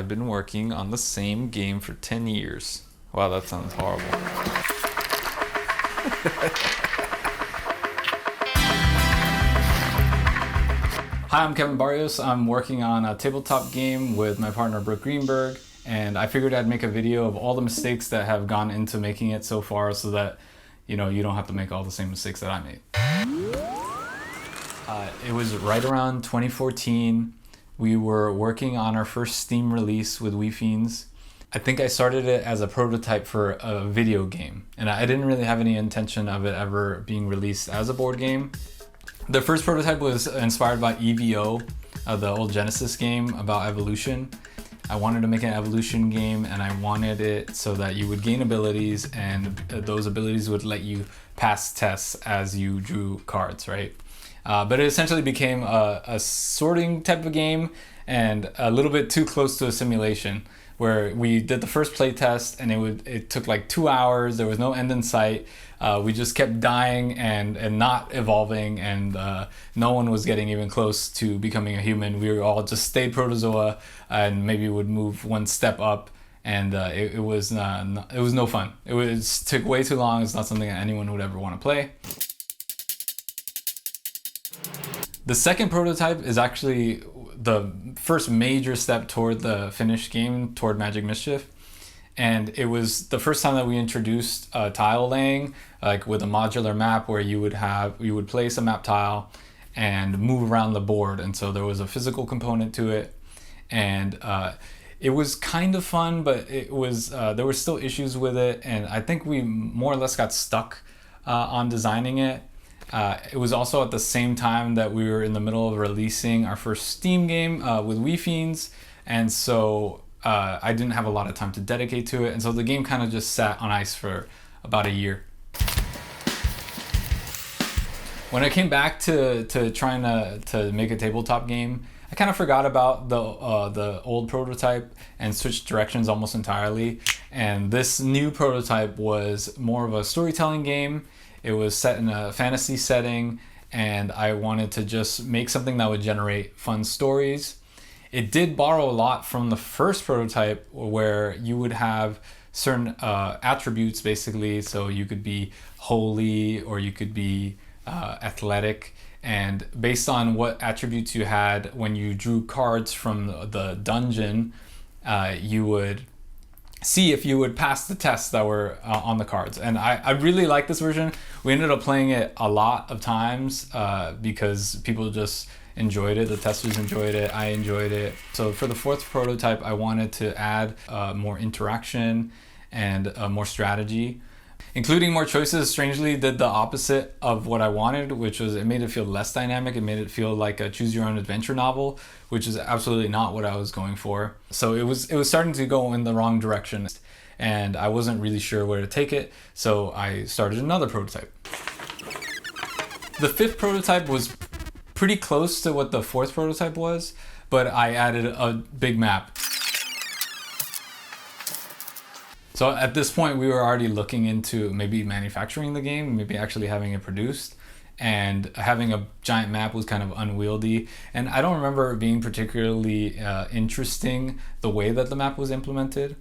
I've been working on the same game for 10 years. Wow, that sounds horrible. Hi, I'm Kevin Barrios. I'm working on a tabletop game with my partner Brooke Greenberg, and I figured I'd make a video of all the mistakes that have gone into making it so far so that you don't have to make all the same mistakes that I made. It was right around 2014. We were working on our first Steam release with We Fiends. I think I started it as a prototype for a video game, and I didn't really have any intention of it ever being released as a board game. The first prototype was inspired by EVO, the old Genesis game about evolution. I wanted to make an evolution game, and I wanted it so that you would gain abilities, and those abilities would let you pass tests as you drew cards, right? But it essentially became a sorting type of game and a little bit too close to a simulation, where we did the first play test and it took like 2 hours. There was no end in sight. We just kept dying and not evolving, and no one was getting even close to becoming a human. We were all just stayed protozoa and maybe would move one step up, and it was no fun. It took way too long. It's not something that anyone would ever want to play. The second prototype is actually the first major step toward the finished game, toward Magic Mischief. And it was the first time that we introduced tile laying, like with a modular map where you would place a map tile and move around the board. And so there was a physical component to it. And it was kind of fun, but it was there were still issues with it. And I think we more or less got stuck on designing it. It was also at the same time that we were in the middle of releasing our first Steam game with We Fiends, and so I didn't have a lot of time to dedicate to it, and so the game kind of just sat on ice for about a year. When I came back to trying to make a tabletop game, I kind of forgot about the old prototype and switched directions almost entirely, and this new prototype was more of a storytelling game. It was set in a fantasy setting, and I wanted to just make something that would generate fun stories. It did borrow a lot from the first prototype, where you would have certain attributes basically. So you could be holy or you could be athletic, and based on what attributes you had when you drew cards from the dungeon, you would see if you would pass the tests that were on the cards. And I really like this version. We ended up playing it a lot of times because people just enjoyed it. The testers enjoyed it. I enjoyed it. So for the fourth prototype, I wanted to add more interaction and more strategy. Including more choices strangely did the opposite of what I wanted, which was it made it feel less dynamic. It made it feel like a choose your own adventure novel, which is absolutely not what I was going for. So it was starting to go in the wrong direction, and I wasn't really sure where to take it. So I started another prototype. The fifth prototype was pretty close to what the fourth prototype was, but I added a big map. So at this point, we were already looking into maybe manufacturing the game, maybe actually having it produced, and having a giant map was kind of unwieldy. And I don't remember it being particularly interesting the way that the map was implemented.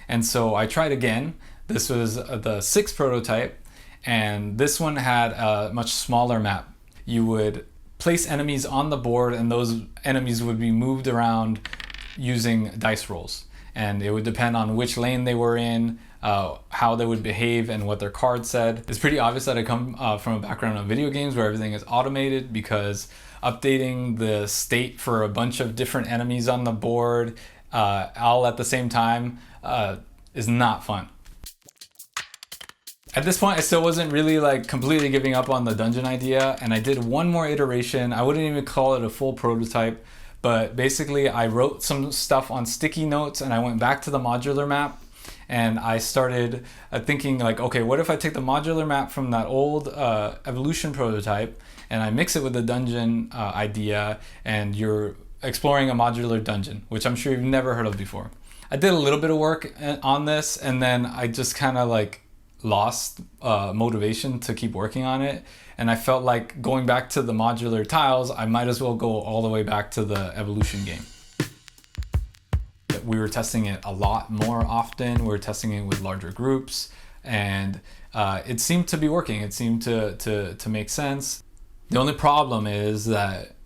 And so I tried again. This was the sixth prototype, and this one had a much smaller map. You would place enemies on the board, and those enemies would be moved around using dice rolls. And it would depend on which lane they were in, how they would behave, and what their card said. It's pretty obvious that I come from a background of video games where everything is automated, because updating the state for a bunch of different enemies on the board all at the same time is not fun. At this point, I still wasn't really completely giving up on the dungeon idea, and I did one more iteration. I wouldn't even call it a full prototype. But basically, I wrote some stuff on sticky notes, and I went back to the modular map, and I started thinking okay, what if I take the modular map from that old evolution prototype and I mix it with the dungeon idea, and you're exploring a modular dungeon, which I'm sure you've never heard of before. I did a little bit of work on this, and then I just kind of lost motivation to keep working on it, and I felt like going back to the modular tiles, I might as well go all the way back to the evolution game. we were testing it a lot more often. We were testing it with larger groups, and it seemed to be working. It seemed to make sense. The only problem is that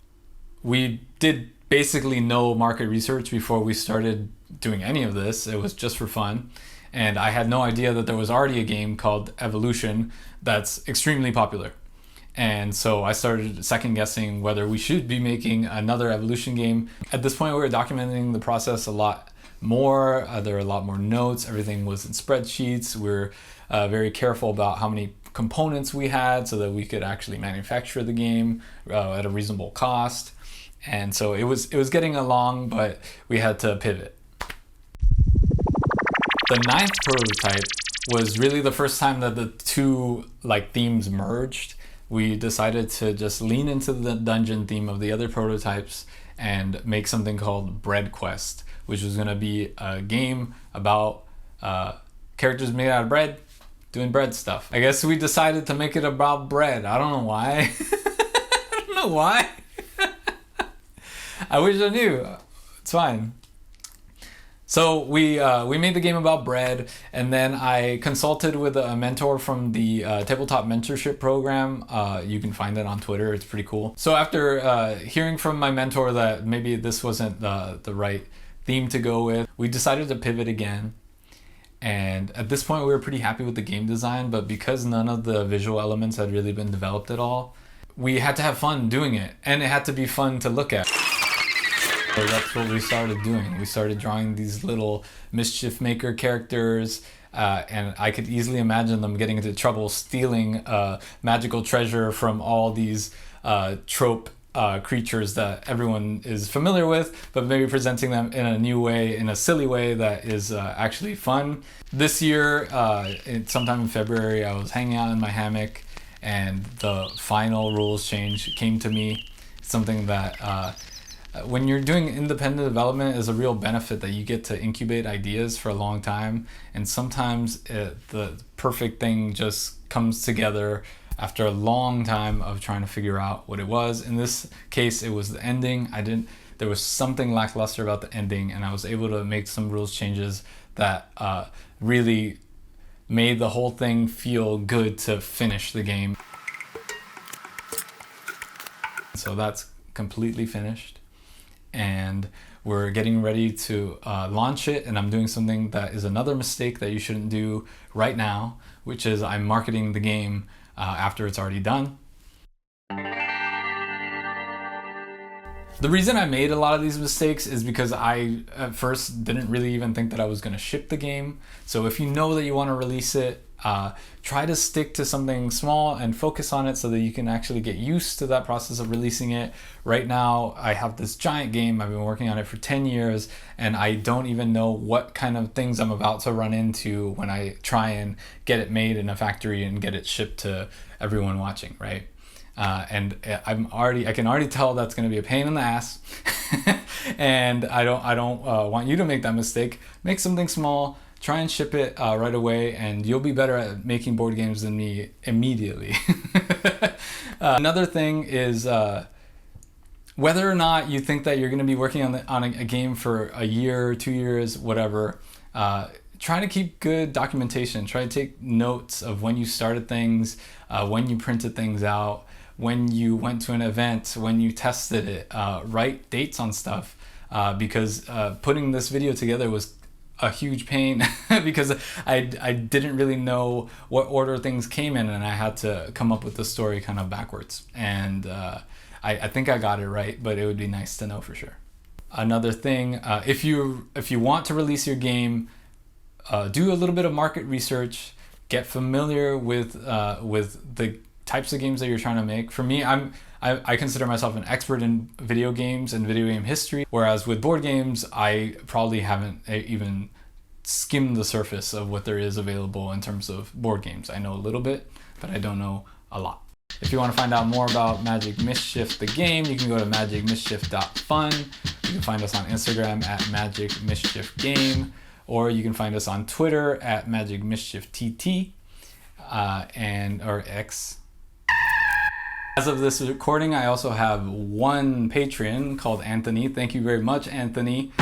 we did basically no market research before we started doing any of this. It was just for fun. And I had no idea that there was already a game called Evolution that's extremely popular. And so I started second guessing whether we should be making another Evolution game. At this point, we were documenting the process a lot more. There were a lot more notes. Everything was in spreadsheets. We were very careful about how many components we had so that we could actually manufacture the game at a reasonable cost. And so it was getting along, but we had to pivot. The 9th prototype was really the first time that the two themes merged. We decided to just lean into the dungeon theme of the other prototypes and make something called Bread Quest, which was going to be a game about characters made out of bread doing bread stuff. I guess we decided to make it about bread. I don't know why. I don't know why. I wish I knew. It's fine. So we made the game about bread, and then I consulted with a mentor from the Tabletop Mentorship Program. You can find it on Twitter. It's pretty cool. So after hearing from my mentor that maybe this wasn't the right theme to go with, we decided to pivot again. And at this point, we were pretty happy with the game design, but because none of the visual elements had really been developed at all, we had to have fun doing it, and it had to be fun to look at. So that's what we started doing. We started drawing these little mischief maker characters, and I could easily imagine them getting into trouble stealing magical treasure from all these trope creatures that everyone is familiar with, but maybe presenting them in a new way, in a silly way that is actually fun. This year, sometime in February, I was hanging out in my hammock, and the final rules change came to me. Something that when you're doing independent development is a real benefit, that you get to incubate ideas for a long time, and sometimes the perfect thing just comes together after a long time of trying to figure out what it was. In this case, it was the ending. There was something lackluster about the ending, and I was able to make some rules changes that really made the whole thing feel good to finish the game. So that's completely finished, and we're getting ready to launch it, and I'm doing something that is another mistake that you shouldn't do right now, which is I'm marketing the game after it's already done. The reason I made a lot of these mistakes is because I at first didn't really even think that I was going to ship the game. So if you know that you want to release it, try to stick to something small and focus on it so that you can actually get used to that process of releasing it. Right now, I have this giant game. I've been working on it for 10 years, and I don't even know what kind of things I'm about to run into when I try and get it made in a factory and get it shipped to everyone watching, right? And I can already tell that's going to be a pain in the ass. And I don't want you to make that mistake. Make something small. Try and ship it right away, and you'll be better at making board games than me immediately. Another thing is whether or not you think that you're going to be working on a game for a year, 2 years, whatever, try to keep good documentation. Try to take notes of when you started things, when you printed things out, when you went to an event, when you tested it. Write dates on stuff, because putting this video together was a huge pain because I didn't really know what order things came in, and I had to come up with the story kind of backwards. And I think I got it right, but it would be nice to know for sure. Another thing, if you want to release your game, do a little bit of market research, get familiar with the types of games that you're trying to make. For me, I consider myself an expert in video games and video game history, whereas with board games, I probably haven't even skimmed the surface of what there is available in terms of board games. I know a little bit, but I don't know a lot. If you want to find out more about Magic Mischief the game, you can go to magicmischief.fun. You can find us on Instagram at magicmischiefgame, or you can find us on Twitter at magicmischieft, or X. As of this recording, I also have one Patreon called Anthony. Thank you very much, Anthony.